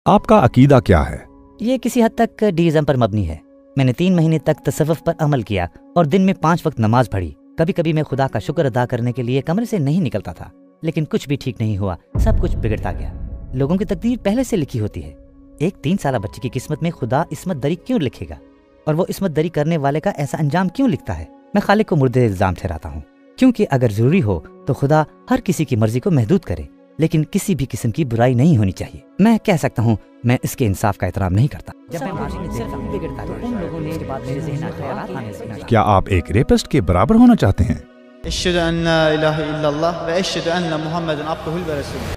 आपका अकीदा क्या है? ये किसी हद तक डीइज्म पर मबनी है। मैंने 3 महीने तक तसव्वुफ पर अमल किया और दिन में 5 वक्त नमाज पढ़ी। कभी कभी मैं खुदा का शुक्र अदा करने के लिए कमरे से नहीं निकलता था, लेकिन कुछ भी ठीक नहीं हुआ, सब कुछ बिगड़ता गया। लोगों की तकदीर पहले से लिखी होती है। एक 3 साल बच्चे की किस्मत में खुदा इस्मत दरी क्यों लिखेगा, और वो इस्मत दरी करने वाले का ऐसा अंजाम क्यों लिखता है? मैं खालिक को मुर्दे इल्जाम ठहराता हूँ, क्योंकि अगर जरूरी हो तो खुदा हर किसी की मर्जी को महदूद करे, लेकिन किसी भी किस्म की बुराई नहीं होनी चाहिए। मैं कह सकता हूँ मैं इसके इंसाफ का एहतराम नहीं करता। जब मैं माजी में सिर्फ बिगड़ता था, उन लोगों ने इसके बाद मेरे ज़हन में ख्यालात आने लगे। क्या आप एक रेपिस्ट के बराबर होना चाहते हैं? अशहदु अन्ना इलाहा इल्लल्लाह व अशहदु अन्ना मुहम्मदन अब्दुहु व रसूलुहु।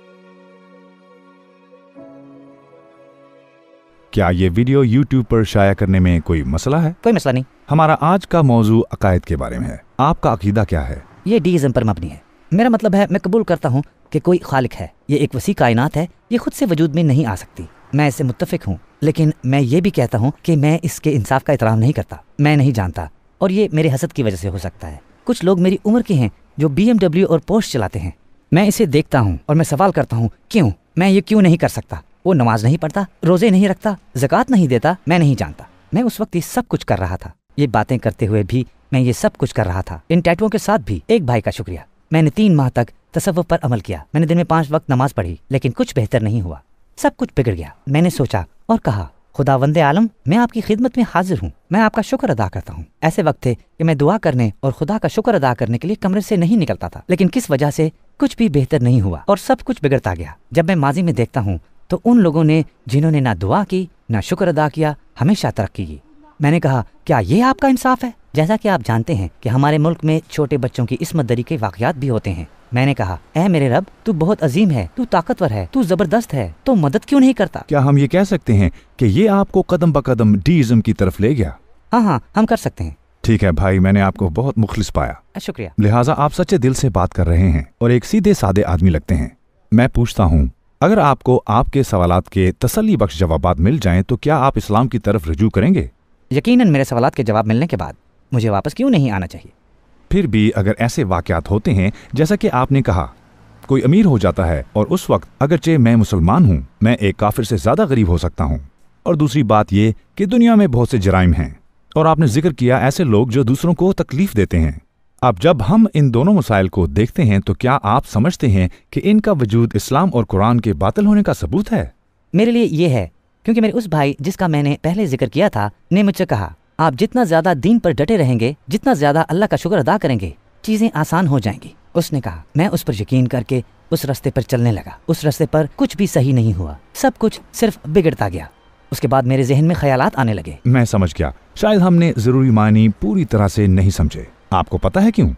क्या ये वीडियो YouTube पर शाया करने में कोई मसला है? कोई मसला नहीं। हमारा आज का मौजू अकायद के बारे में है। आपका अकीदा क्या है? ये डीइज्म पर मबनी है। मेरा मतलब है, मैं कबूल करता हूँ कि कोई खालिक है, ये एक वसी कायनात है, ये खुद से वजूद में नहीं आ सकती। मैं इससे मुत्तफिक हूँ, लेकिन मैं ये भी कहता हूँ कि मैं इसके इंसाफ का एहतराम नहीं करता। मैं नहीं जानता, और ये मेरे हसद की वजह से हो सकता है। कुछ लोग मेरी उम्र के हैं जो BMW और पोर्श चलाते हैं। मैं इसे देखता हूँ और मैं सवाल करता हूँ, क्यों? मैं ये क्यों नहीं कर सकता? वो नमाज नहीं पढ़ता, रोजे नहीं रखता, ज़कात नहीं देता। मैं नहीं जानता। मैं उस वक्त ये सब कुछ कर रहा था। ये बातें करते हुए भी मैं ये सब कुछ कर रहा था। इन टैटुओं के साथ भी। एक भाई का शुक्रिया। मैंने 3 माह तक तसव्वुफ पर अमल किया। मैंने दिन में 5 वक्त नमाज पढ़ी, लेकिन कुछ बेहतर नहीं हुआ, सब कुछ बिगड़ गया। मैंने सोचा और कहा, खुदावंदे आलम, मैं आपकी खिदमत में हाजिर हूँ, मैं आपका शुक्र अदा करता हूँ। ऐसे वक्त थे कि मैं दुआ करने और खुदा का शुक्र अदा करने के लिए कमरे से नहीं निकलता था, लेकिन किस वजह से कुछ भी बेहतर नहीं हुआ और सब कुछ बिगड़ता गया। जब मैं माजी में देखता हूँ तो उन लोगों ने जिन्होंने ना दुआ की ना शुक्र अदा किया, हमेशा तरक्की की। मैंने कहा, क्या ये आपका इंसाफ है? जैसा कि आप जानते हैं कि हमारे मुल्क में छोटे बच्चों की इस्मत दरी के वाक़यात भी होते हैं। मैंने कहा, ऐ मेरे रब, तू बहुत अजीम है, तू ताकतवर है, तू जबरदस्त है, तो मदद क्यों नहीं करता? क्या हम ये कह सकते हैं कि ये आपको कदम ब कदम डीइज्म की तरफ ले गया? हाँ, हम कर सकते हैं। ठीक है भाई, मैंने आपको बहुत मुखलिस पाया। शुक्रिया। लिहाजा आप सच्चे दिल से बात कर रहे हैं और एक सीधे सादे आदमी लगते हैं। मैं पूछता हूँ, अगर आपको आपके सवालात के तसल्ली बख्श जवाबात मिल जाएं तो क्या आप इस्लाम की तरफ रुजू करेंगे? यकीनन मेरे सवालात के जवाब मिलने के बाद मुझे वापस क्यों नहीं आना चाहिए? फिर भी अगर ऐसे वाक़यात होते हैं जैसा कि आपने कहा, कोई अमीर हो जाता है और उस वक्त अगरचे मैं मुसलमान हूँ, मैं एक काफिर से ज्यादा गरीब हो सकता हूँ। और दूसरी बात ये कि दुनिया में बहुत से जराइम हैं और आपने जिक्र किया ऐसे लोग जो दूसरों को तकलीफ देते हैं। अब जब हम इन दोनों मसाइल को देखते हैं तो क्या आप समझते हैं कि इनका वजूद इस्लाम और कुरान के बातिल होने का सबूत है? मेरे लिए ये है, क्योंकि मेरे उस भाई जिसका मैंने पहले जिक्र किया था ने मुझसे कहा, आप जितना ज्यादा दीन पर डटे रहेंगे, जितना ज्यादा अल्लाह का शुक्र अदा करेंगे, चीजें आसान हो जाएंगी। उसने कहा, मैं उस पर यकीन करके उस रास्ते पर चलने लगा। उस रास्ते पर कुछ भी सही नहीं हुआ, सब कुछ सिर्फ बिगड़ता गया। उसके बाद मेरे जहन में ख्यालात आने लगे। मैं समझ गया, शायद हमने जरूरी मानी पूरी तरह से नहीं समझे। आपको पता है क्यों?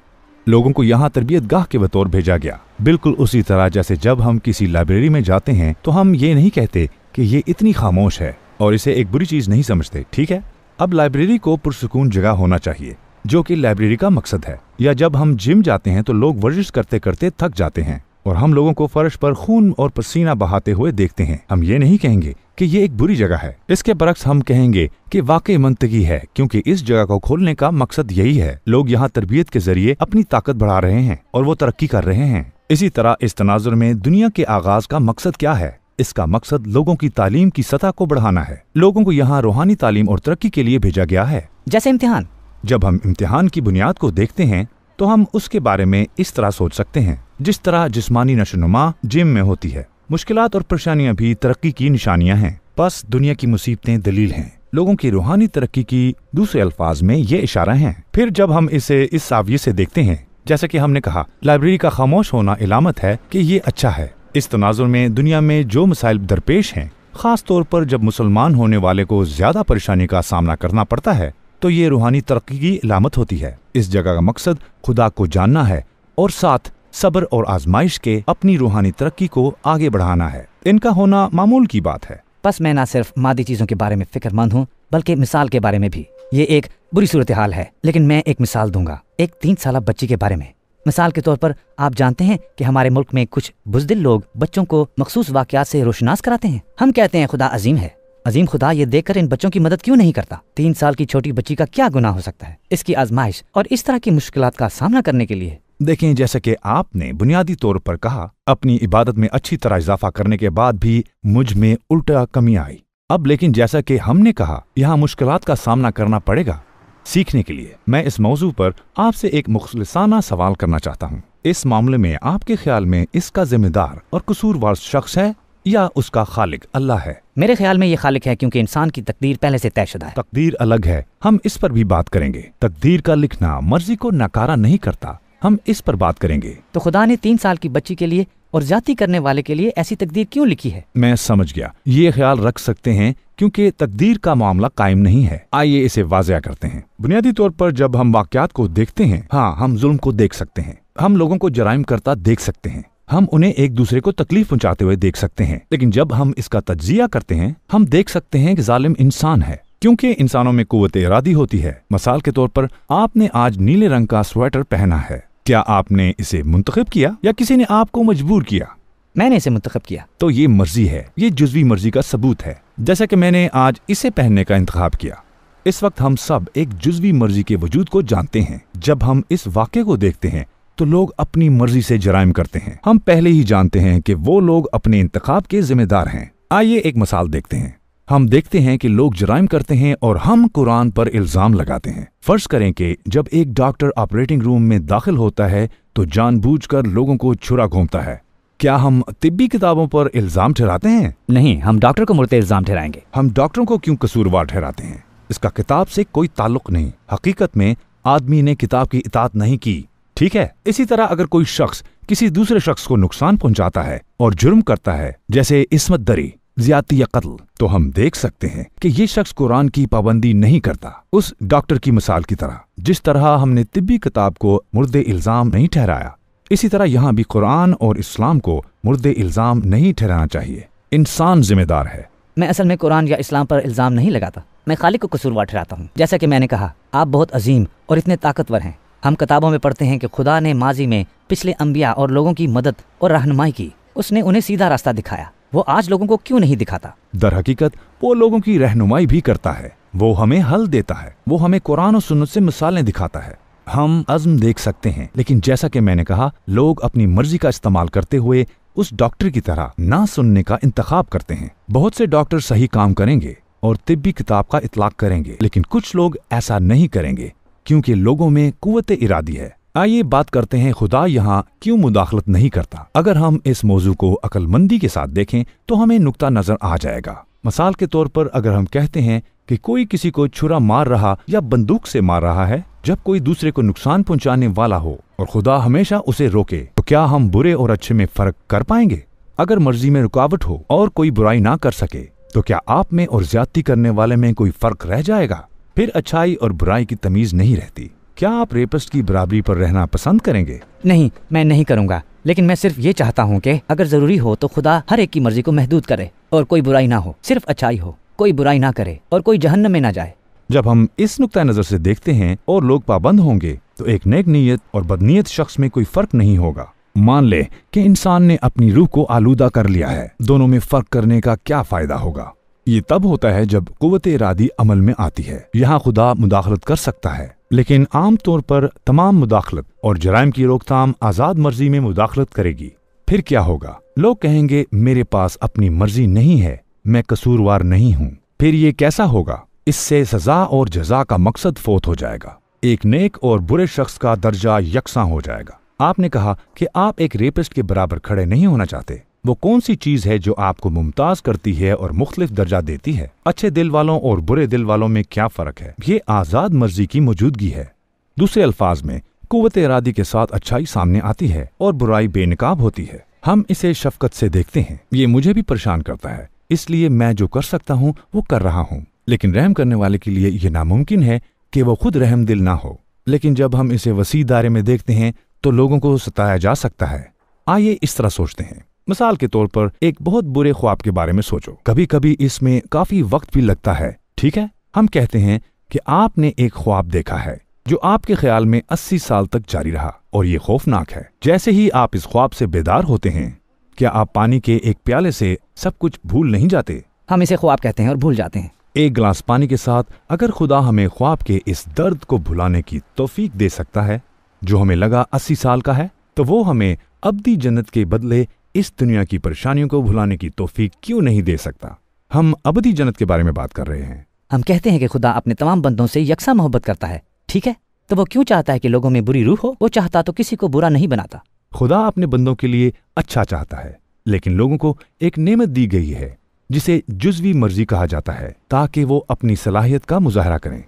लोगों को यहाँ तरबियत गाह के बतौर भेजा गया, बिल्कुल उसी तरह जैसे जब हम किसी लाइब्रेरी में जाते हैं तो हम ये नहीं कहते कि ये इतनी खामोश है और इसे एक बुरी चीज नहीं समझते। ठीक है, अब लाइब्रेरी को पुरसुकून जगह होना चाहिए, जो कि लाइब्रेरी का मकसद है। या जब हम जिम जाते हैं तो लोग वर्जिश करते करते थक जाते हैं और हम लोगों को फर्श पर खून और पसीना बहाते हुए देखते हैं। हम ये नहीं कहेंगे कि ये एक बुरी जगह है, इसके बरक्स हम कहेंगे कि वाकई मंतकी है, क्योंकि इस जगह को खोलने का मकसद यही है। लोग यहाँ तरबियत के जरिए अपनी ताकत बढ़ा रहे हैं और वो तरक्की कर रहे हैं। इसी तरह इस तनाजुर में दुनिया के आगाज का मकसद क्या है? इसका मकसद लोगों की तालीम की सतह को बढ़ाना है। लोगों को यहाँ रूहानी तालीम और तरक्की के लिए भेजा गया है। जैसे इम्तिहान। जब हम इम्तिहान की बुनियाद को देखते हैं तो हम उसके बारे में इस तरह सोच सकते हैं, जिस तरह जिस्मानी नशोनुमा जिम में होती है, मुश्किलात और परेशानियां भी तरक्की की निशानियां हैं। बस दुनिया की मुसीबतें दलील हैं। लोगों की रूहानी तरक्की की दूसरे अल्फाज में ये इशारा हैं। फिर जब हम इसे इस साविये से देखते हैं, जैसा कि हमने कहा, लाइब्रेरी का खामोश होना इलामत है कि ये अच्छा है। इस तनाजुर में दुनिया में जो मसाइल दरपेश हैं, खास तौर पर जब मुसलमान होने वाले को ज्यादा परेशानी का सामना करना पड़ता है, तो ये रूहानी तरक्की की इलामत होती है। इस जगह का मकसद खुदा को जानना है और साथ सब्र और आजमाइश के अपनी रूहानी तरक्की को आगे बढ़ाना है। इनका होना मामूल की बात है। बस मैं ना सिर्फ मादी चीजों के बारे में फिक्रमंद हूँ, बल्कि मिसाल के बारे में भी। ये एक बुरी सूरत हाल है, लेकिन मैं एक मिसाल दूंगा, एक 3 साल बच्ची के बारे में। मिसाल के तौर पर आप जानते हैं कि हमारे मुल्क में कुछ बुज़दिल लोग बच्चों को मखसूस वाक़यात से रोशनास कराते हैं। हम कहते हैं खुदा अजीम है। अजीम खुदा ये देखकर इन बच्चों की मदद क्यों नहीं करता? 3 साल की छोटी बच्ची का क्या गुनाह हो सकता है? इसकी आजमाइश और इस तरह की मुश्किलात का सामना करने के लिए देखें, जैसा कि आपने बुनियादी तौर पर कहा, अपनी इबादत में अच्छी तरह इजाफा करने के बाद भी मुझ में उल्टा कमी आई। अब लेकिन जैसा कि हमने कहा, यहाँ मुश्किलात का सामना करना पड़ेगा। सीखने के लिए मैं इस मौजू पर आपसे एक मुखलिसाना सवाल करना चाहता हूँ। इस मामले में आपके ख्याल में इसका जिम्मेदार और कसूरवार शख्स है या उसका खालिक अल्लाह है? मेरे ख्याल में ये खालिक है, क्योंकि इंसान की तकदीर पहले से तयशुदा है। तकदीर अलग है, हम इस पर भी बात करेंगे। तकदीर का लिखना मर्जी को नकारा नहीं करता, हम इस पर बात करेंगे। तो खुदा ने 3 साल की बच्ची के लिए और ज्यादती करने वाले के लिए ऐसी तकदीर क्यों लिखी है? मैं समझ गया, ये ख्याल रख सकते हैं क्योंकि तकदीर का मामला कायम नहीं है। आइए इसे वाज़ेह करते हैं। बुनियादी तौर पर जब हम वाक़यात को देखते हैं, हाँ, हम जुल्म को देख सकते हैं, हम लोगों को जराइम करता देख सकते हैं, हम उन्हें एक दूसरे को तकलीफ पहुंचाते हुए देख सकते हैं। लेकिन जब हम इसका तज्जिया करते हैं, हम देख सकते हैं कि जालिम इंसान है, क्योंकि इंसानों में कुव्वत इरादी होती है। मिसाल के तौर पर आपने आज नीले रंग का स्वेटर पहना है। क्या आपने इसे मुंतखब किया या किसी ने आपको मजबूर किया? मैंने इसे मुंतखब किया। तो ये मर्जी है, ये जुज़वी मर्जी का सबूत है। जैसा कि मैंने आज इसे पहनने का इंतखाब किया। इस वक्त हम सब एक जुज़वी मर्जी के वजूद को जानते हैं। जब हम इस वाक़े को देखते हैं तो लोग अपनी मर्जी से जराइम करते हैं। हम पहले ही जानते हैं कि वो लोग अपने इंतखाब के जिम्मेदार हैं। आइए एक मिसाल देखते हैं। हम देखते हैं कि लोग जराइम करते हैं और हम कुरान पर इल्जाम लगाते हैं। फर्ज करें कि जब एक डॉक्टर ऑपरेटिंग रूम में दाखिल होता है तो जानबूझकर लोगों को छुरा घोंपता है। क्या हम तिब्बी किताबों पर इल्जाम ठहराते हैं? नहीं, हम डॉक्टर को मुर्ते इल्जाम ठहराएंगे। हम डॉक्टरों को क्यों कसूरवार ठहराते हैं? इसका किताब से कोई ताल्लुक नहीं। हकीकत में आदमी ने किताब की इताअत नहीं की, ठीक है। इसी तरह अगर कोई शख्स किसी दूसरे शख्स को नुकसान पहुंचाता है और जुर्म करता है, जैसे इस्मत दरी, ज्यादती या कत्ल, तो हम देख सकते हैं कि ये शख्स कुरान की पाबंदी नहीं करता। उस डॉक्टर की मिसाल की तरह, जिस तरह हमने तिब्बी किताब को मुर्दे इल्जाम नहीं ठहराया, इसी तरह यहाँ भी कुरान और इस्लाम को मुर्दे इल्जाम नहीं ठहराना चाहिए। इंसान जिम्मेदार है। मैं असल में कुरान या इस्लाम पर इल्जाम नहीं लगाता, मैं खालिक को कसूरवार ठहराता हूँ। जैसा कि मैंने कहा, आप बहुत अजीम और इतने ताकतवर हैं। हम किताबों में पढ़ते हैं कि खुदा ने माजी में पिछले अंबिया और लोगों की मदद और रहनुमाई की। उसने उन्हें सीधा रास्ता दिखाया। वो आज लोगों को क्यों नहीं दिखाता? दर हकीकत वो लोगों की रहनुमाई भी करता है। वो हमें हल देता है। वो हमें कुरान और सुन्नत से मिसालें दिखाता है। हम अज़्म देख सकते हैं, लेकिन जैसा कि मैंने कहा, लोग अपनी मर्जी का इस्तेमाल करते हुए उस डॉक्टर की तरह ना सुनने का इंतखाब करते हैं। बहुत से डॉक्टर सही काम करेंगे और तिब्बी किताब का इतलाक करेंगे, लेकिन कुछ लोग ऐसा नहीं करेंगे क्योंकि लोगों में कुव्वत इरादी है। आइए बात करते हैं खुदा यहाँ क्यों मुदाखलत नहीं करता। अगर हम इस मौजू को अक्लमंदी के साथ देखें तो हमें नुक्ता नजर आ जाएगा। मिसाल के तौर पर अगर हम कहते हैं कि कोई किसी को छुरा मार रहा या बंदूक से मार रहा है, जब कोई दूसरे को नुकसान पहुंचाने वाला हो और खुदा हमेशा उसे रोके, तो क्या हम बुरे और अच्छे में फर्क कर पाएंगे? अगर मर्जी में रुकावट हो और कोई बुराई ना कर सके, तो क्या आप में और ज्यादती करने वाले में कोई फर्क रह जाएगा? फिर अच्छाई और बुराई की तमीज नहीं रहती। क्या आप रेपिस्ट की बराबरी पर रहना पसंद करेंगे? नहीं, मैं नहीं करूँगा। लेकिन मैं सिर्फ ये चाहता हूँ कि अगर जरूरी हो तो खुदा हर एक की मर्जी को महदूद करे और कोई बुराई ना हो, सिर्फ अच्छाई हो, कोई बुराई ना करे और कोई जहन्नम में ना जाए। जब हम इस नुक्ता नजर से देखते हैं और लोग पाबंद होंगे, तो एक नेक नीयत और बदनीयत शख्स में कोई फर्क नहीं होगा। मान ले कि इंसान ने अपनी रूह को आलूदा कर लिया है, दोनों में फर्क करने का क्या फायदा होगा? ये तब होता है जब कुव्वत इरादी अमल में आती है। यहाँ खुदा मुदाखलत कर सकता है, लेकिन आम तौर पर तमाम मुदाखलत और जराइम की रोकथाम आज़ाद मर्जी में मुदाखलत करेगी। फिर क्या होगा? लोग कहेंगे मेरे पास अपनी मर्जी नहीं है, मैं कसूरवार नहीं हूँ। फिर ये कैसा होगा? इससे सजा और जजा का मकसद फोत हो जाएगा। एक नेक और बुरे शख्स का दर्जा यकसां हो जाएगा। आपने कहा कि आप एक रेपिस्ट के बराबर खड़े नहीं होना चाहते। वो कौन सी चीज है जो आपको मुमताज करती है और मुख्तलिफ दर्जा देती है? अच्छे दिल वालों और बुरे दिल वालों में क्या फर्क है? ये आजाद मर्जी की मौजूदगी है। दूसरे अल्फाज में कुव्वत इरादी के साथ अच्छाई सामने आती है और बुराई बेनकाब होती है। हम इसे शफकत से देखते हैं। ये मुझे भी परेशान करता है, इसलिए मैं जो कर सकता हूँ वो कर रहा हूँ। लेकिन रहम करने वाले के लिए ये नामुमकिन है कि वो खुद रहम दिल ना हो। लेकिन जब हम इसे वसी दायरे में देखते हैं तो लोगों को सताया जा सकता है। आइए इस तरह सोचते हैं। मिसाल के तौर पर एक बहुत बुरे ख्वाब के बारे में सोचो। कभी कभी इसमें काफी वक्त भी लगता है, ठीक है। हम कहते हैं कि आपने एक ख्वाब देखा है जो आपके ख्याल में 80 साल तक जारी रहा और ये खौफनाक है। जैसे ही आप इस ख्वाब से बेदार होते हैं, क्या आप पानी के एक प्याले से सब कुछ भूल नहीं जाते? हम इसे ख्वाब कहते हैं और भूल जाते हैं। एक गिलास पानी के साथ अगर खुदा हमें ख्वाब के इस दर्द को भुलाने की तौफीक दे सकता है, जो हमें लगा 80 साल का है, तो वो हमें अब्दी जन्नत के बदले इस दुनिया की परेशानियों को भुलाने की तौफीक क्यों नहीं दे सकता? हम अबदी जन्नत के बारे में बात कर रहे हैं। हम कहते हैं कि खुदा अपने तमाम बंदों से यकसा मोहब्बत करता है, ठीक है, तो वो क्यों चाहता है कि लोगों में बुरी रूह हो? वो चाहता तो किसी को बुरा नहीं बनाता। खुदा अपने बंदों के लिए अच्छा चाहता है, लेकिन लोगों को एक नेमत दी गई है जिसे जुज़वी मर्जी कहा जाता है, ताकि वो अपनी सलाहियत का मुजाहरा करें।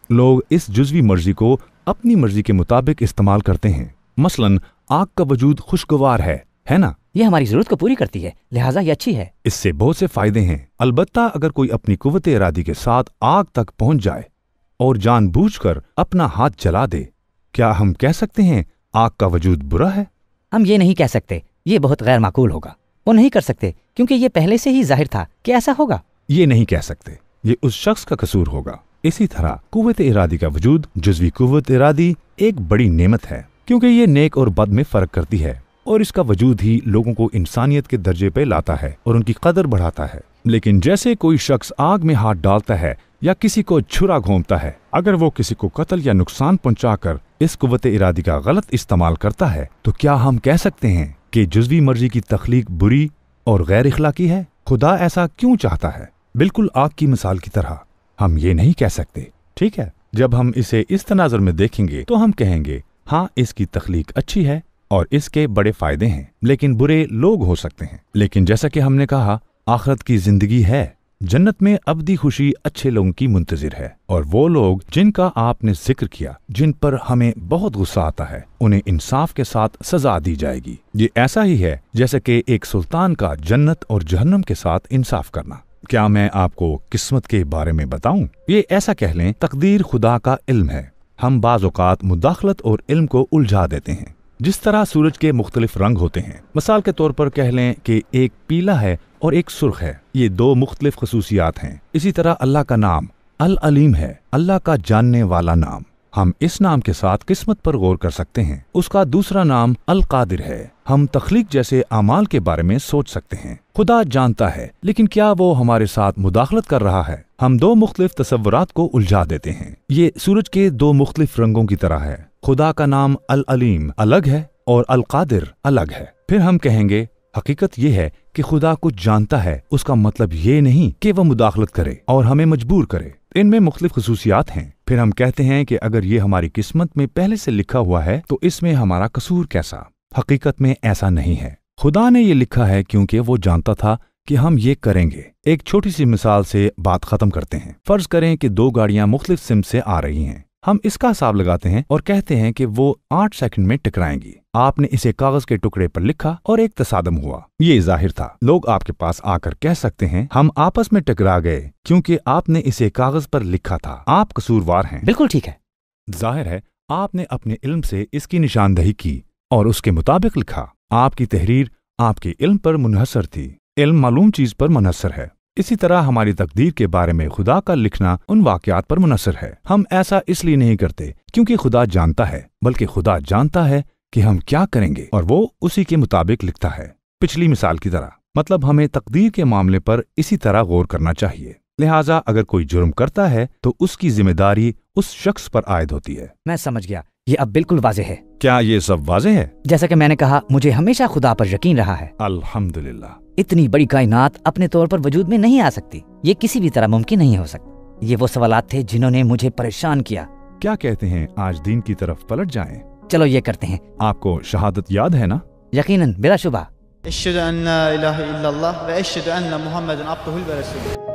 लोग इस जुज़वी मर्जी को अपनी मर्जी के मुताबिक इस्तेमाल करते हैं। मसलन आग का वजूद खुशगवार है ना? ये हमारी जरूरत को पूरी करती है, लिहाजा ये अच्छी है। इससे बहुत से फायदे हैं। अलबत्ता अगर कोई अपनी कुव्वत इरादी के साथ आग तक पहुंच जाए और जानबूझकर अपना हाथ जला दे, क्या हम कह सकते हैं आग का वजूद बुरा है? हम ये नहीं कह सकते, ये बहुत गैर माकूल होगा। वो नहीं कर सकते क्योंकि ये पहले से ही जाहिर था कि ऐसा होगा। ये नहीं कह सकते, ये उस शख्स का कसूर होगा। इसी तरह कुव्वत इरादी का वजूद, जुज़वी कुव्वत इरादी, एक बड़ी नेमत है, क्योंकि ये नेक और बद में फर्क करती है, और इसका वजूद ही लोगों को इंसानियत के दर्जे पे लाता है और उनकी कदर बढ़ाता है। लेकिन जैसे कोई शख्स आग में हाथ डालता है या किसी को छुरा घोंपता है, अगर वो किसी को कत्ल या नुकसान पहुंचाकर इस कुव्वत इरादी का गलत इस्तेमाल करता है, तो क्या हम कह सकते हैं कि जुज़वी मर्जी की तख्लीक बुरी और गैर इखलाकी है? खुदा ऐसा क्यों चाहता है? बिल्कुल आग की मिसाल की तरह हम ये नहीं कह सकते, ठीक है? जब हम इसे इस तनाजुर में देखेंगे तो हम कहेंगे हाँ, इसकी तख्लीक अच्छी है और इसके बड़े फायदे हैं, लेकिन बुरे लोग हो सकते हैं। लेकिन जैसा कि हमने कहा, आखिरत की जिंदगी है, जन्नत में अब्दी खुशी अच्छे लोगों की मुंतजिर है, और वो लोग जिनका आपने जिक्र किया, जिन पर हमें बहुत गुस्सा आता है, उन्हें इंसाफ के साथ सजा दी जाएगी। ये ऐसा ही है जैसे कि एक सुल्तान का जन्नत और जहन्नम के साथ इंसाफ करना। क्या मैं आपको किस्मत के बारे में बताऊं? ये ऐसा कह लें, तकदीर खुदा का इल्म है। हम बाज़ औक़ात मुदाखलत और इल्म को उलझा देते हैं। जिस तरह सूरज के मुख्तलिफ रंग होते हैं, मिसाल के तौर पर कह लें कि एक पीला है और एक सुर्ख है, ये दो मुख्तलिफ खसूसियात हैं। इसी तरह अल्लाह का नाम अल अलीम है, अल्लाह का जानने वाला नाम। हम इस नाम के साथ किस्मत पर गौर कर सकते हैं। उसका दूसरा नाम अल कादिर है। हम तख्लीक जैसे अमाल के बारे में सोच सकते हैं। खुदा जानता है, लेकिन क्या वो हमारे साथ मुदाखलत कर रहा है? हम दो मुख्तलिफ तसव्वुरात को उलझा देते हैं। ये सूरज के दो मुख्तलिफ रंगों की तरह है। खुदा का नाम अल अलीम अलग है और अल कादिर अलग है। फिर हम कहेंगे हकीकत ये है कि खुदा कुछ जानता है, उसका मतलब ये नहीं कि वह मुदाखलत करे और हमें मजबूर करे। इनमें मुख्तलिफ खसूसियात हैं। फिर हम कहते हैं कि अगर ये हमारी किस्मत में पहले से लिखा हुआ है तो इसमें हमारा कसूर कैसा? हकीकत में ऐसा नहीं है। खुदा ने ये लिखा है क्योंकि वो जानता था कि हम ये करेंगे। एक छोटी सी मिसाल से बात खत्म करते हैं। फर्ज करें कि दो गाड़ियां मुख्तलिफ सिम से आ रही हैं। हम इसका हिसाब लगाते हैं और कहते हैं कि वो 8 सेकंड में टकराएंगी। आपने इसे कागज के टुकड़े पर लिखा और एक तसादम हुआ। ये जाहिर था। लोग आपके पास आकर कह सकते हैं हम आपस में टकरा गए क्योंकि आपने इसे कागज पर लिखा था। आप कसूरवार हैं। बिल्कुल ठीक है। जाहिर है आपने अपने इल्म से इसकी निशानदही की और उसके मुताबिक लिखा। आपकी तहरीर आपके इल्म पर मुनहसर थी। इल्म मालूम चीज पर मुनहसर है। इसी तरह हमारी तकदीर के बारे में खुदा का लिखना उन वाकयात पर मुनहसर है। हम ऐसा इसलिए नहीं करते क्योंकि खुदा जानता है, बल्कि खुदा जानता है कि हम क्या करेंगे और वो उसी के मुताबिक लिखता है। पिछली मिसाल की तरह, मतलब हमें तकदीर के मामले पर इसी तरह गौर करना चाहिए। लिहाजा अगर कोई जुर्म करता है तो उसकी जिम्मेदारी उस शख्स पर आयद होती है। मैं समझ गया, ये अब बिल्कुल वाज़ेह है। क्या ये सब वाज़ेह है? जैसा कि मैंने कहा, मुझे हमेशा खुदा पर यकीन रहा है। अल्हम्दुलिल्लाह। इतनी बड़ी कायनात अपने तौर पर वजूद में नहीं आ सकती। ये किसी भी तरह मुमकिन नहीं हो सकता। ये वो सवालात थे जिन्होंने मुझे परेशान किया। क्या कहते हैं आज दीन की तरफ पलट जाएं? चलो ये करते हैं। आपको शहादत याद है ना? यकीनन, बिला शुबा। अशहदु अन ला इलाहा इल्लल्लाह व अशहदु अन्न मुहम्मदन अब्दुहु व रसूलुहु।